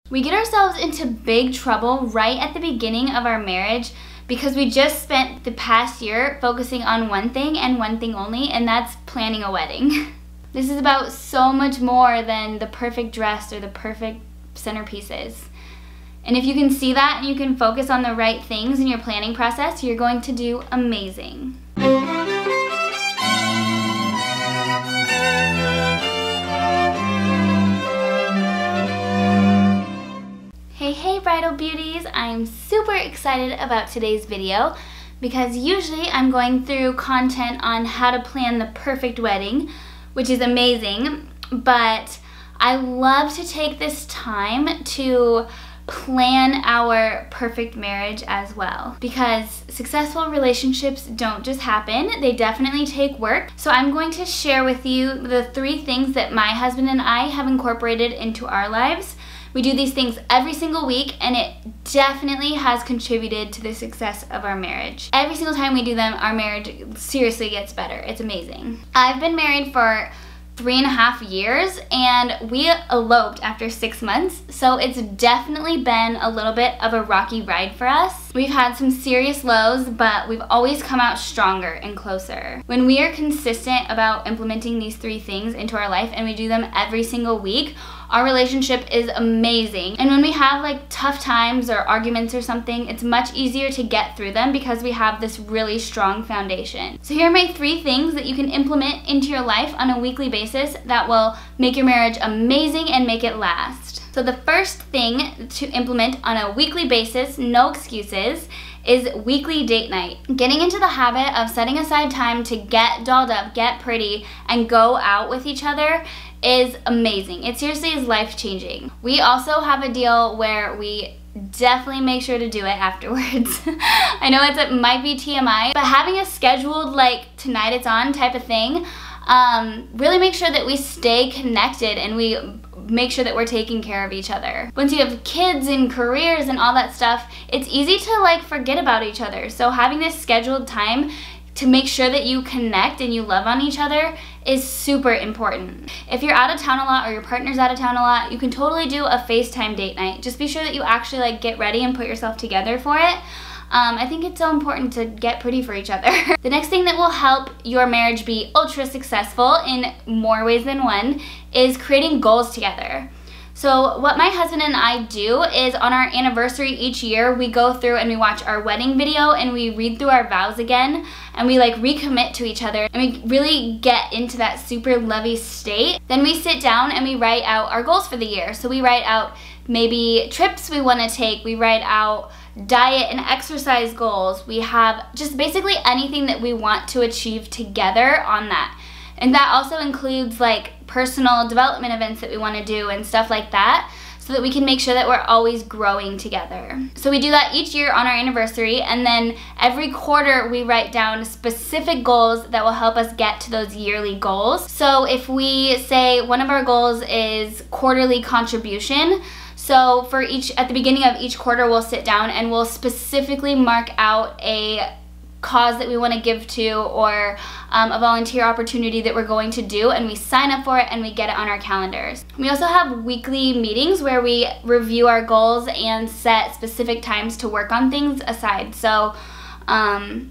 We get ourselves into big trouble right at the beginning of our marriage because we just spent the past year focusing on one thing and one thing only, and that's planning a wedding. This is about so much more than the perfect dress or the perfect centerpieces. And if you can see that and you can focus on the right things in your planning process, you're going to do amazing. Hey bridal beauties, I'm super excited about today's video because usually I'm going through content on how to plan the perfect wedding, which is amazing, but I love to take this time to plan our perfect marriage as well, because successful relationships don't just happen, they definitely take work. So I'm going to share with you the 3 things that my husband and I have incorporated into our lives. We do these things every single week, and it definitely has contributed to the success of our marriage. Every single time we do them, our marriage seriously gets better. It's amazing. I've been married for 3.5 years, and we eloped after 6 months, so it's definitely been a little bit of a rocky ride for us. We've had some serious lows, but we've always come out stronger and closer. When we are consistent about implementing these 3 things into our life and we do them every single week, our relationship is amazing. And when we have like tough times or arguments or something, it's much easier to get through them because we have this really strong foundation. So here are my 3 things that you can implement into your life on a weekly basis that will make your marriage amazing and make it last. So the first thing to implement on a weekly basis, no excuses, is weekly date night. Getting into the habit of setting aside time to get dolled up, get pretty, and go out with each other is amazing. It seriously is life-changing. We also have a deal where we definitely make sure to do it afterwards. I know it might be TMI, but having a scheduled like tonight it's on type of thing really make sure that we stay connected and we make sure that we're taking care of each other. Once you have kids and careers and all that stuff, it's easy to like forget about each other. So having this scheduled time to make sure that you connect and you love on each other is super important. If you're out of town a lot or your partner's out of town a lot, you can totally do a FaceTime date night. Just be sure that you actually like get ready and put yourself together for it. I think it's so important to get pretty for each other. The next thing that will help your marriage be ultra successful in more ways than one is creating goals together. So what my husband and I do is on our anniversary each year, we go through and we watch our wedding video and we read through our vows again and we like recommit to each other and we really get into that super lovey state. Then we sit down and we write out our goals for the year. So we write out maybe trips we want to take, we write out diet and exercise goals, we have just basically anything that we want to achieve together on that. And that also includes like personal development events that we want to do and stuff like that, so that we can make sure that we're always growing together. So we do that each year on our anniversary, and then every quarter we write down specific goals that will help us get to those yearly goals. So if we say one of our goals is quarterly contribution, so for at the beginning of each quarter we'll sit down and we'll specifically mark out a cause that we want to give to or a volunteer opportunity that we're going to do, and we sign up for it and we get it on our calendars. We also have weekly meetings where we review our goals and set specific times to work on things aside. So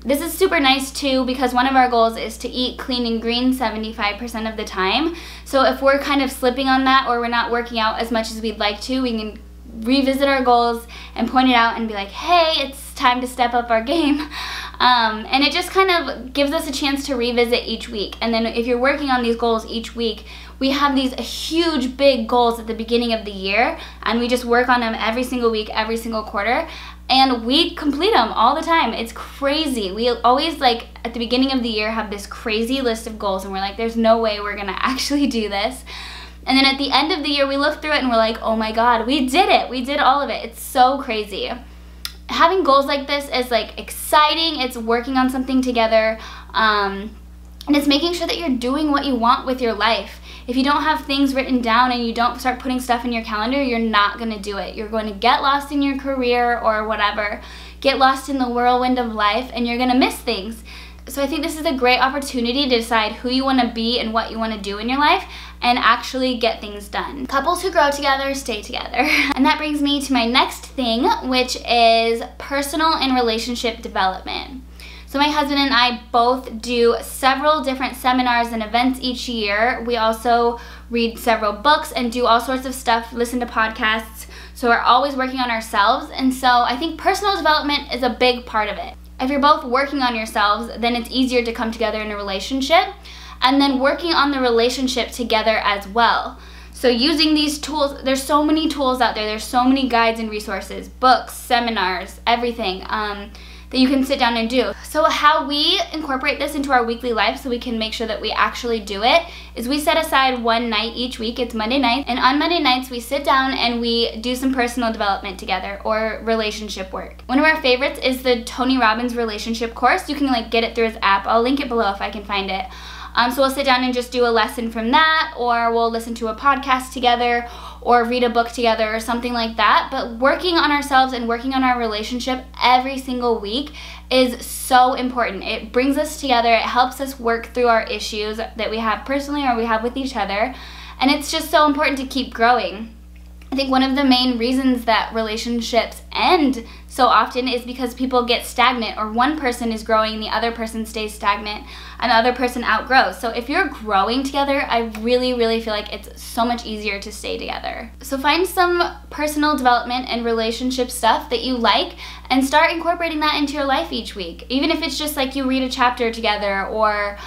this is super nice too because one of our goals is to eat clean and green 75% of the time. So if we're kind of slipping on that or we're not working out as much as we'd like to, we can revisit our goals and point it out and be like, hey, it's time to step up our game. And it just kind of gives us a chance to revisit each week. And then if you're working on these goals each week, we have these huge big goals at the beginning of the year and we just work on them every single week, every single quarter, and we complete them all the time. It's crazy. We always like at the beginning of the year have this crazy list of goals and we're like, there's no way we're gonna actually do this. And then at the end of the year we look through it and we're like, oh my god, we did it. We did all of it. It's so crazy. Having goals like this is like exciting. It's working on something together, and it's making sure that you're doing what you want with your life. If you don't have things written down and you don't start putting stuff in your calendar, you're not going to do it. You're going to get lost in your career or whatever, get lost in the whirlwind of life, and you're going to miss things. So I think this is a great opportunity to decide who you want to be and what you want to do in your life, and actually get things done. Couples who grow together stay together. And that brings me to my next thing, which is personal and relationship development. So my husband and I both do several different seminars and events each year. We also read several books and do all sorts of stuff, listen to podcasts. So we're always working on ourselves. And so I think personal development is a big part of it. If you're both working on yourselves, then it's easier to come together in a relationship, and then working on the relationship together as well. So using these tools, there's so many tools out there. There's so many guides and resources, books, seminars, everything that you can sit down and do. So how we incorporate this into our weekly life so we can make sure that we actually do it is we set aside one night each week. It's Monday night, and on Monday nights we sit down and we do some personal development together or relationship work. One of our favorites is the Tony Robbins relationship course. You can get it through his app. I'll link it below if I can find it. So we'll sit down and just do a lesson from that, or we'll listen to a podcast together, or read a book together, or something like that. But working on ourselves and working on our relationship every single week is so important. It brings us together. It helps us work through our issues that we have personally or we have with each other. And it's just so important to keep growing. I think one of the main reasons that relationships end so often is because people get stagnant, or one person is growing, the other person stays stagnant, and the other person outgrows. So if you're growing together, I really, really feel like it's so much easier to stay together. So find some personal development and relationship stuff that you like and start incorporating that into your life each week. Even if it's just you read a chapter together or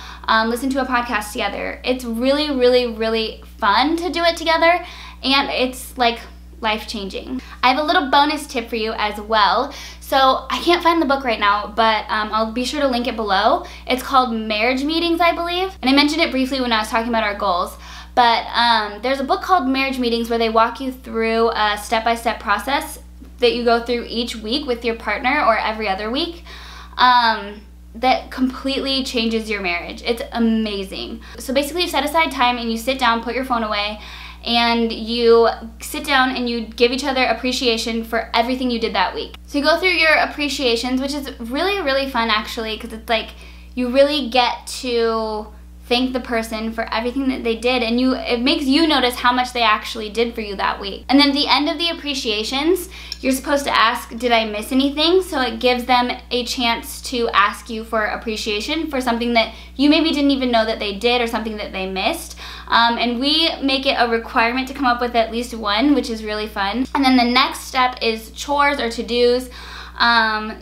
listen to a podcast together. It's really, really, really fun to do it together, and it's life-changing. I have a little bonus tip for you as well. So I can't find the book right now, but I'll be sure to link it below. It's called Marriage Meetings, I believe. And I mentioned it briefly when I was talking about our goals. But there's a book called Marriage Meetings where they walk you through a step-by-step process that you go through each week with your partner, or every other week. That completely changes your marriage. It's amazing. So basically you set aside time and you sit down, put your phone away, and you sit down and you give each other appreciation for everything you did that week. So you go through your appreciations, which is really, really fun actually, because it's you really get to thank the person for everything that they did, and it makes you notice how much they actually did for you that week. And then at the end of the appreciations, you're supposed to ask, did I miss anything? So it gives them a chance to ask you for appreciation for something that you maybe didn't even know that they did, or something that they missed. And we make it a requirement to come up with at least one, which is really fun. And then the next step is chores or to-dos.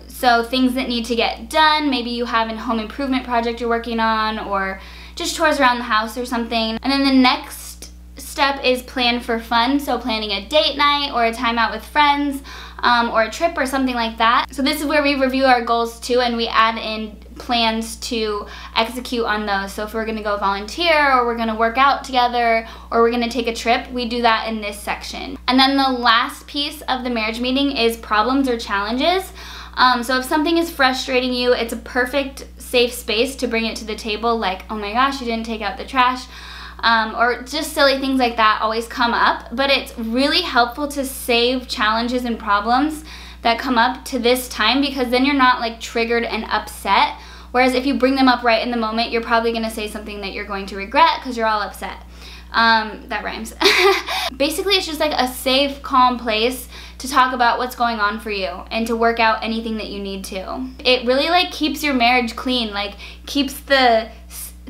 So things that need to get done. Maybe you have a home improvement project you're working on, or just chores around the house or something. And then the next step is plan for fun. So planning a date night or a time out with friends, or a trip or something like that. So this is where we review our goals too, and we add in plans to execute on those. So if we're gonna go volunteer, or we're gonna work out together, or we're gonna take a trip, we do that in this section. And then the last piece of the marriage meeting is problems or challenges. So if something is frustrating you, it's a perfect safe space to bring it to the table, oh my gosh, you didn't take out the trash, or just silly things like that always come up. But it's really helpful to save challenges and problems that come up to this time, because then you're not triggered and upset. Whereas if you bring them up right in the moment, you're probably gonna say something that you're going to regret because you're all upset. That rhymes. Basically, it's just a safe, calm place to talk about what's going on for you and to work out anything that you need to. It really keeps your marriage clean, keeps the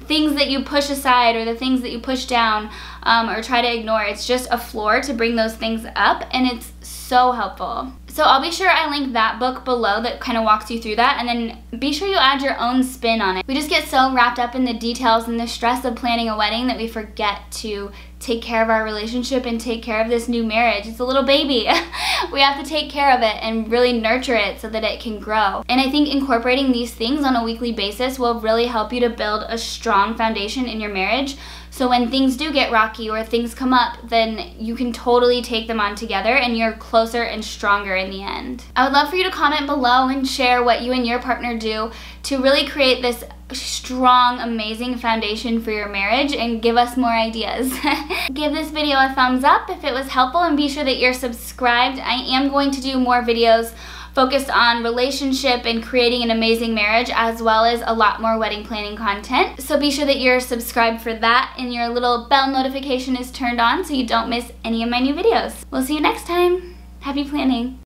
things that you push aside or the things that you push down or try to ignore. It's just a floor to bring those things up, and it's so helpful. So I'll be sure I link that book below that kind of walks you through that, and then be sure you add your own spin on it. We just get so wrapped up in the details and the stress of planning a wedding that we forget to take care of our relationship and take care of this new marriage. It's a little baby. We have to take care of it and really nurture it so that it can grow. And I think incorporating these things on a weekly basis will really help you to build a strong foundation in your marriage. So when things do get rocky or things come up, then you can totally take them on together and you're closer and stronger in the end. I would love for you to comment below and share what you and your partner do to really create this strong, amazing foundation for your marriage, and give us more ideas. Give this video a thumbs up if it was helpful, and be sure that you're subscribed. I am going to do more videos focused on relationship and creating an amazing marriage, as well as a lot more wedding planning content. So be sure that you're subscribed for that and your little bell notification is turned on so you don't miss any of my new videos. We'll see you next time. Happy planning.